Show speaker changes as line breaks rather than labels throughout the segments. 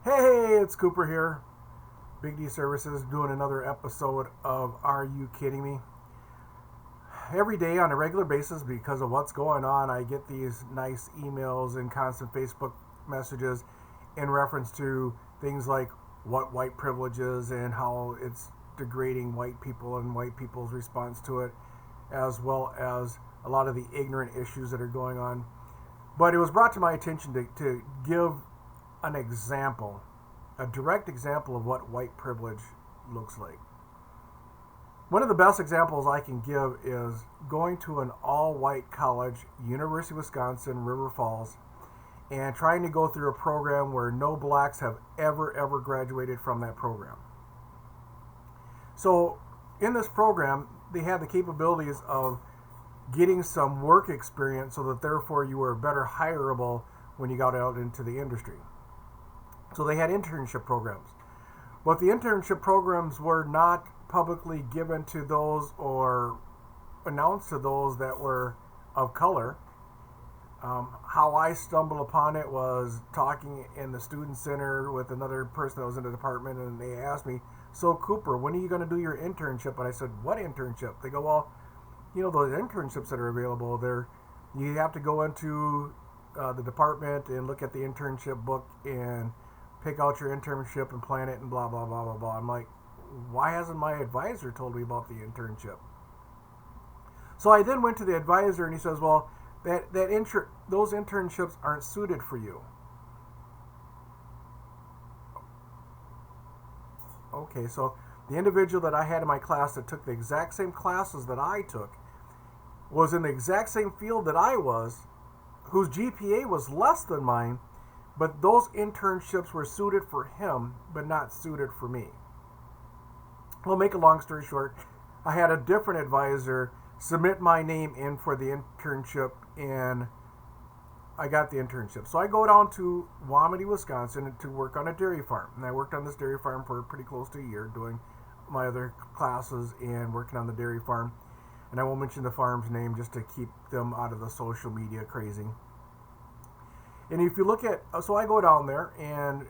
Hey, it's Cooper here. Big D Services doing another episode of Are You Kidding Me? Every day on a regular basis, because of what's going on, I get these nice emails and constant Facebook messages in reference to things like what white privilege is and how it's degrading white people and white people's response to it, as well as a lot of the ignorant issues that are going on. But it was brought to my attention to give an example, a direct example of what white privilege looks like. One of the best examples I can give is going to an all-white college, University of Wisconsin, River Falls, and trying to go through a program where no blacks have ever graduated from that program. So in this program, they had the capabilities of getting some work experience so that therefore you were better hireable when you got out into the industry. So they had internship programs. But the internship programs were not publicly given to those or announced to those that were of color. How I stumbled upon it was talking in the student center with another person that was in the department, and they asked me, "So Cooper, when are you going to do your internship?" And I said, "What internship?" They go, "Well, those internships that are available there, you have to go into the department and look at the internship book and pick out your internship and plan it and blah, blah, blah, blah, blah." I'm like, why hasn't my advisor told me about the internship? So I then went to the advisor and he says, well, those internships aren't suited for you. Okay, so the individual that I had in my class that took the exact same classes that I took was in the exact same field that I was, whose GPA was less than mine, but those internships were suited for him, but not suited for me. Well, make a long story short, I had a different advisor submit my name in for the internship, and I got the internship. So I go down to Wamedy, Wisconsin to work on a dairy farm. And I worked on this dairy farm for pretty close to a year, doing my other classes and working on the dairy farm. And I won't mention the farm's name just to keep them out of the social media crazy. And if you look at, so I go down there, and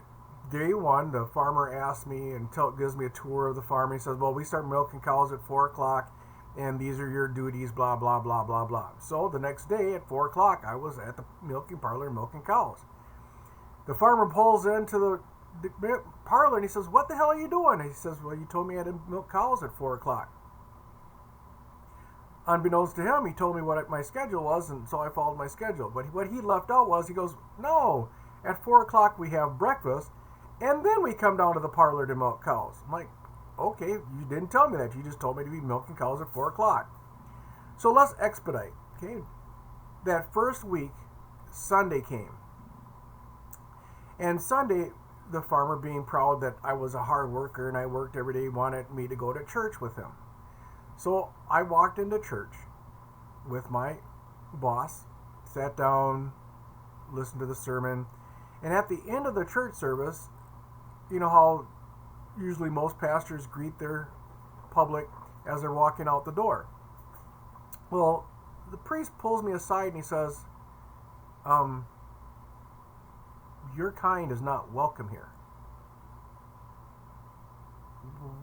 day one, the farmer asks me and gives me a tour of the farm. He says, well, we start milking cows at 4 o'clock, and these are your duties, blah, blah, blah, blah, blah. So the next day at 4 o'clock, I was at the milking parlor milking cows. The farmer pulls into the parlor, and he says, what the hell are you doing? And he says, well, you told me I had to milk cows at 4 o'clock. Unbeknownst to him, he told me what my schedule was, and so I followed my schedule. But what he left out was, he goes, no, at 4 o'clock we have breakfast, and then we come down to the parlor to milk cows. I'm like, okay, you didn't tell me that. You just told me to be milking cows at 4 o'clock. So let's expedite. Okay, that first week, Sunday came. And Sunday, the farmer, being proud that I was a hard worker and I worked every day, wanted me to go to church with him. So I walked into church with my boss, sat down, listened to the sermon, and at the end of the church service, you know how usually most pastors greet their public as they're walking out the door. Well, the priest pulls me aside and he says, your kind is not welcome here.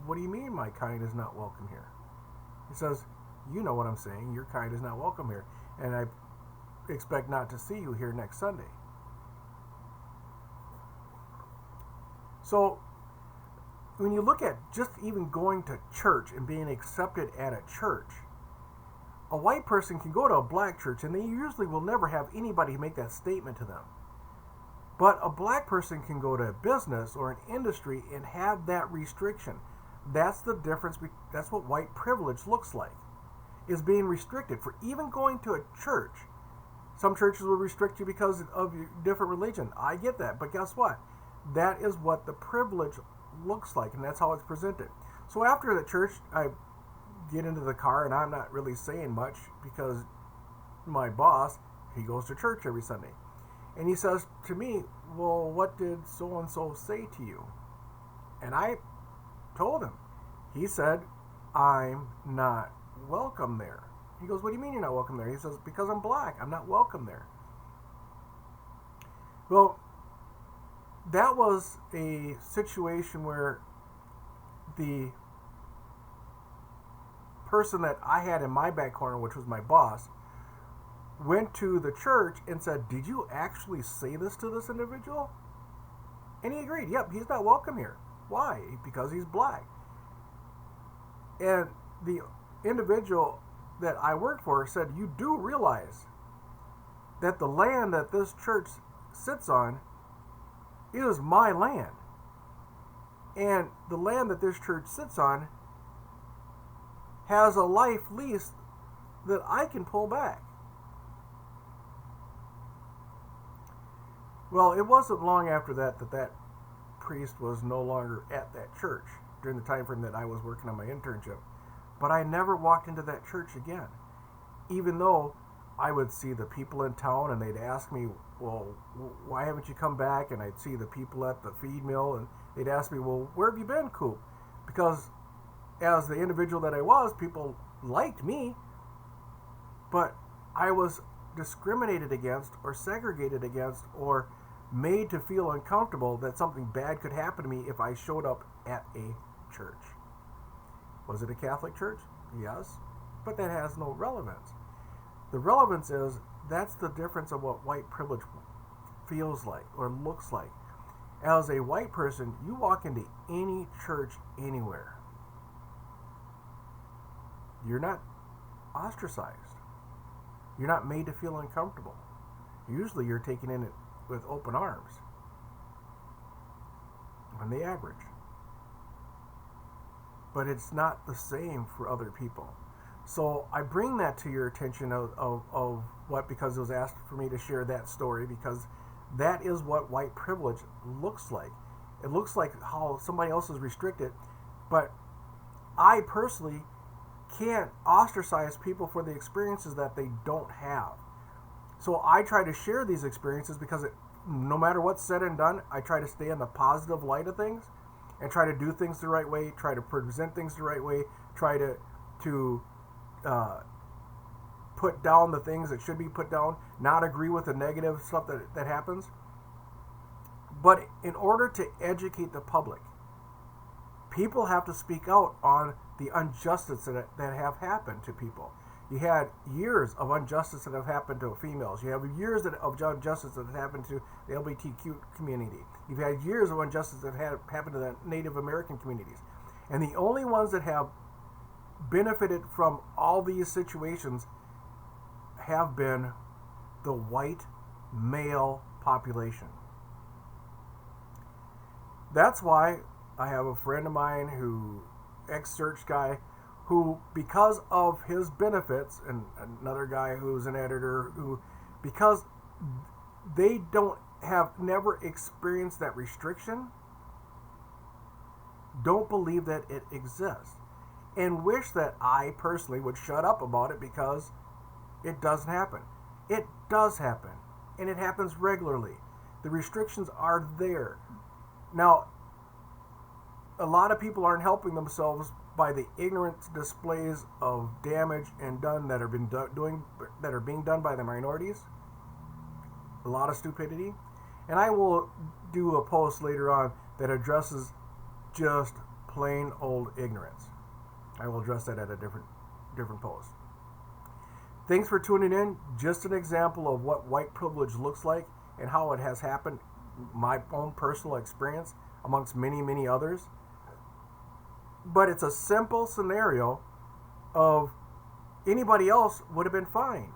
What do you mean my kind is not welcome here? He says, you know what I'm saying. Your kind is not welcome here. And I expect not to see you here next Sunday. So when you look at just even going to church and being accepted at a church, a white person can go to a black church and they usually will never have anybody make that statement to them. But a black person can go to a business or an industry and have that restriction. That's the difference. That's what white privilege looks like, is being restricted for even going to a church. Some churches will restrict you because of your different religion. I get that. But guess what? That is what the privilege looks like, and that's how it's presented. So after the church, I get into the car, and I'm not really saying much because my boss, he goes to church every Sunday. And he says to me, well, what did so-and-so say to you? And I told him. He said, I'm not welcome there. He goes, what do you mean you're not welcome there? He says, because I'm black. I'm not welcome there. Well, that was a situation where the person that I had in my back corner, which was my boss, went to the church and said, "Did you actually say this to this individual?" And he agreed, "Yep, he's not welcome here." Why? Because he's black. And the individual that I worked for said, "You do realize that the land that this church sits on is my land. And the land that this church sits on has a life lease that I can pull back." Well, it wasn't long after that that priest was no longer at that church during the time frame that I was working on my internship. But I never walked into that church again, even though I would see the people in town and they'd ask me, "Well, why haven't you come back?" And I'd see the people at the feed mill and they'd ask me, "Well, where have you been, Coop?" Because as the individual that I was, people liked me, but I was discriminated against or segregated against or made to feel uncomfortable that something bad could happen to me if I showed up at a church. Was it a Catholic church? Yes, but that has no relevance. The relevance is that's the difference of what white privilege feels like or looks like. As a white person, you walk into any church anywhere. You're not ostracized. You're not made to feel uncomfortable. Usually you're taken in it with open arms on the average. But it's not the same for other people. So I bring that to your attention of what, because it was asked for me to share that story, because that is what white privilege looks like. It looks like how somebody else is restricted, but I personally can't ostracize people for the experiences that they don't have. So I try to share these experiences because no matter what's said and done, I try to stay in the positive light of things and try to do things the right way, try to present things the right way, try to put down the things that should be put down, not agree with the negative stuff that happens. But in order to educate the public, people have to speak out on the injustice that have happened to people. You had years of injustice that have happened to females. You have years of injustice that have happened to the LGBTQ community. You've had years of injustice that have happened to the Native American communities. And the only ones that have benefited from all these situations have been the white male population. That's why I have a friend of mine who, ex-search guy, who, because of his benefits, and another guy who's an editor, who, because they never experienced that restriction, don't believe that it exists, and wish that I personally would shut up about it because it doesn't happen. It does happen, and it happens regularly. The restrictions are there. Now, a lot of people aren't helping themselves by the ignorant displays of damage and done that are being done by the minorities. A lot of stupidity. And I will do a post later on that addresses just plain old ignorance. I will address that at a different post. Thanks for tuning in. Just an example of what white privilege looks like and how it has happened, my own personal experience amongst many, many others. But it's a simple scenario of anybody else would have been fine.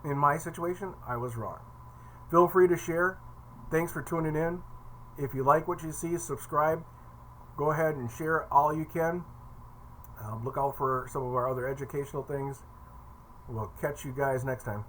In my situation, I was wrong. Feel free to share. Thanks for tuning in. If you like what you see, subscribe. Go ahead and share all you can. Look out for some of our other educational things. We'll catch you guys next time.